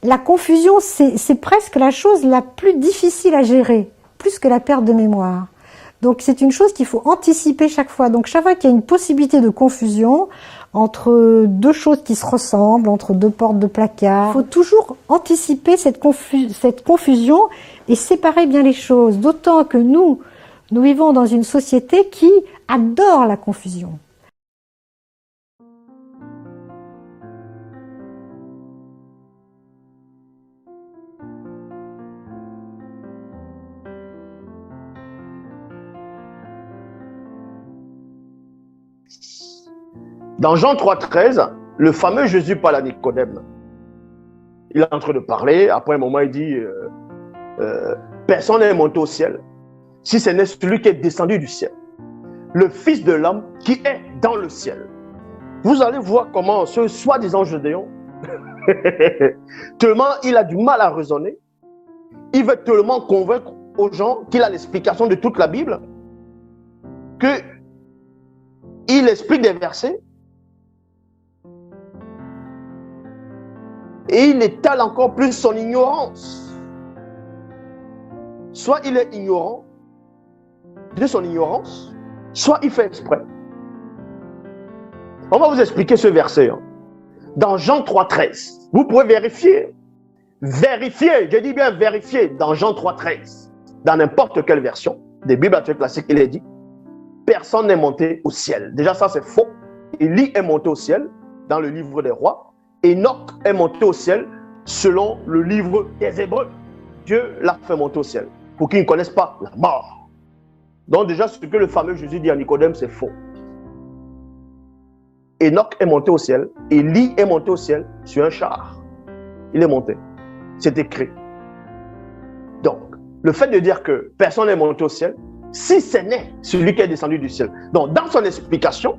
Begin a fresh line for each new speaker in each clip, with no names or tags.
La confusion, c'est presque la chose la plus difficile à gérer, plus que la perte de mémoire. Donc c'est une chose qu'il faut anticiper chaque fois. Donc chaque fois qu'il y a une possibilité de confusion entre deux choses qui se ressemblent, entre deux portes de placard, il faut toujours anticiper cette confusion et séparer bien les choses. D'autant que nous vivons dans une société qui adore la confusion.
Dans Jean 3,13, le fameux Jésus parle à Nicodème. Il est en train de parler. Après un moment, il dit personne n'est monté au ciel, si ce n'est celui qui est descendu du ciel, le Fils de l'homme qui est dans le ciel. Vous allez voir comment ce soi-disant Gédéon, tellement il a du mal à raisonner, il veut tellement convaincre aux gens qu'il a l'explication de toute la Bible, qu'il explique des versets, et il étale encore plus son ignorance. Soit il est ignorant de son ignorance, soit il fait exprès. On va vous expliquer ce verset. Dans Jean 3,13, vous pouvez vérifier. Vérifier, je dis bien vérifier, dans Jean 3,13, dans n'importe quelle version des Bibles actuelles classiques, il est dit personne n'est monté au ciel. Déjà, ça c'est faux. Élie est monté au ciel dans le livre des rois. Enoch est monté au ciel selon le livre des Hébreux. Dieu l'a fait monter au ciel pour qu'ils ne connaissent pas la mort. Donc déjà, ce que le fameux Jésus dit à Nicodème, c'est faux. Enoch est monté au ciel, Élie est monté au ciel sur un char. Il est monté. C'est écrit. Donc, le fait de dire que personne n'est monté au ciel, si ce n'est celui qui est descendu du ciel. Donc, dans son explication,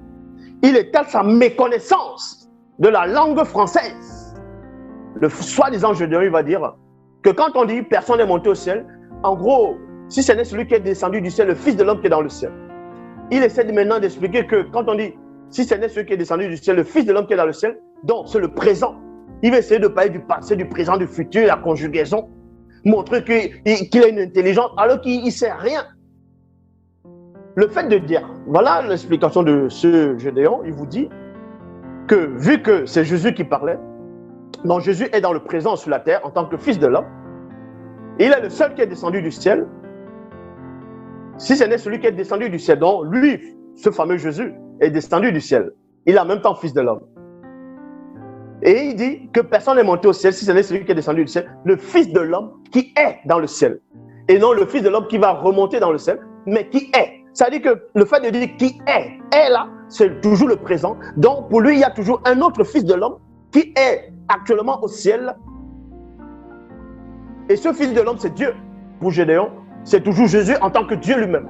il étale sa méconnaissance de la langue française. Le soi-disant Gédéon, il va dire que quand on dit personne n'est monté au ciel, en gros, si ce n'est celui qui est descendu du ciel, le Fils de l'homme qui est dans le ciel. Il essaie maintenant d'expliquer que quand on dit si ce n'est celui qui est descendu du ciel, le Fils de l'homme qui est dans le ciel, donc c'est le présent. Il va essayer de parler du passé, du présent, du futur, la conjugaison, montrer qu'il a une intelligence alors qu'il ne sait rien. Le fait de dire, voilà l'explication de ce Gédéon, il vous dit que vu que c'est Jésus qui parlait, donc Jésus est dans le présent sur la terre en tant que Fils de l'homme, il est le seul qui est descendu du ciel. Si ce n'est celui qui est descendu du ciel, donc lui, ce fameux Jésus, est descendu du ciel. Il est en même temps Fils de l'homme. Et il dit que personne n'est monté au ciel si ce n'est celui qui est descendu du ciel, le Fils de l'homme qui est dans le ciel. Et non le Fils de l'homme qui va remonter dans le ciel, mais qui est. Ça veut dire que le fait de dire qui est là, c'est toujours le présent. Donc pour lui, il y a toujours un autre Fils de l'homme qui est actuellement au ciel. Et ce Fils de l'homme, c'est Dieu. Pour Gédéon, c'est toujours Jésus en tant que Dieu lui-même.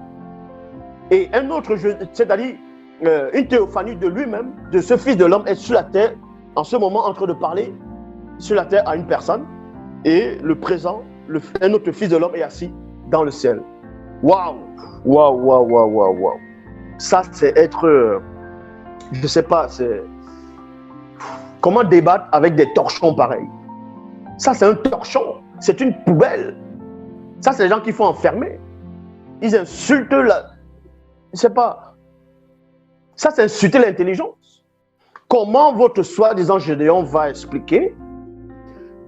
Et un autre, c'est-à-dire une théophanie de lui-même, de ce Fils de l'homme, est sur la terre, en ce moment en train de parler sur la terre à une personne. Et le présent, un autre Fils de l'homme est assis dans le ciel. Waouh! Waouh, waouh, waouh, waouh, waouh. Ça, c'est être... je ne sais pas, c'est... Comment débattre avec des torchons pareils? Ça, c'est un torchon. C'est une poubelle. Ça, c'est les gens qui font enfermer. Ils insultent la... Je ne sais pas. Ça, c'est insulter l'intelligence. Comment votre soi-disant Gédéon va expliquer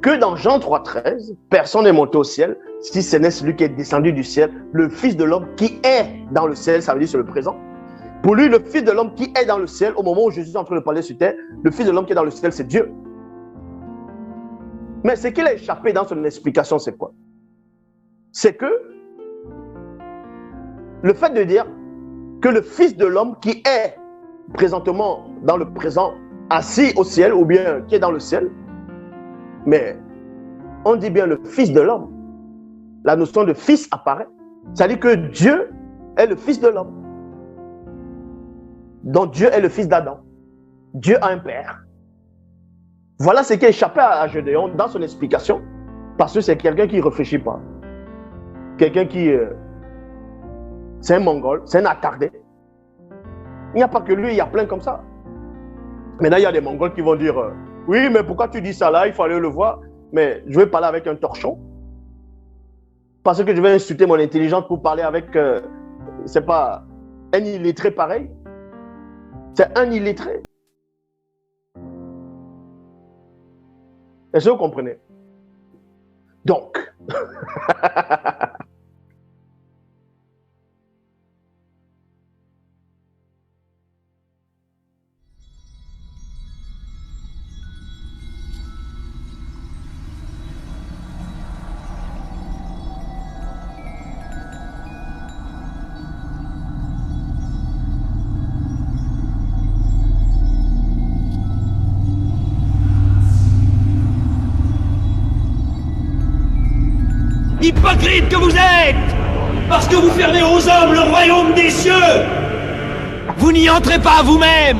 que dans Jean 3,13, personne n'est monté au ciel, si ce n'est celui qui est descendu du ciel, le Fils de l'homme qui est dans le ciel, ça veut dire c'est le présent. Pour lui, le Fils de l'homme qui est dans le ciel, au moment où Jésus est en train de parler sur terre, le Fils de l'homme qui est dans le ciel, c'est Dieu. Mais ce qu'il a échappé dans son explication, c'est quoi? C'est que le fait de dire que le Fils de l'homme qui est présentement dans le présent, assis au ciel, ou bien qui est dans le ciel, mais on dit bien le Fils de l'homme. La notion de fils apparaît. C'est-à-dire que Dieu est le Fils de l'homme. Donc Dieu est le fils d'Adam. Dieu a un père. Voilà ce qui a échappé à Gédéon dans son explication, parce que c'est quelqu'un qui ne réfléchit pas. Quelqu'un qui... c'est un mongol, c'est un attardé. Il n'y a pas que lui, il y a plein comme ça. Maintenant, il y a des mongols qui vont dire oui, mais pourquoi tu dis ça là? Il faut aller le voir. mais je vais parler avec un torchon. Parce que je vais insulter mon intelligence pour parler avec, c'est pas un illettré pareil. C'est un illettré. Est-ce que vous comprenez? Donc,
Hypocrite que vous êtes! Parce que vous fermez aux hommes le royaume des cieux! Vous n'y entrez pas vous-même!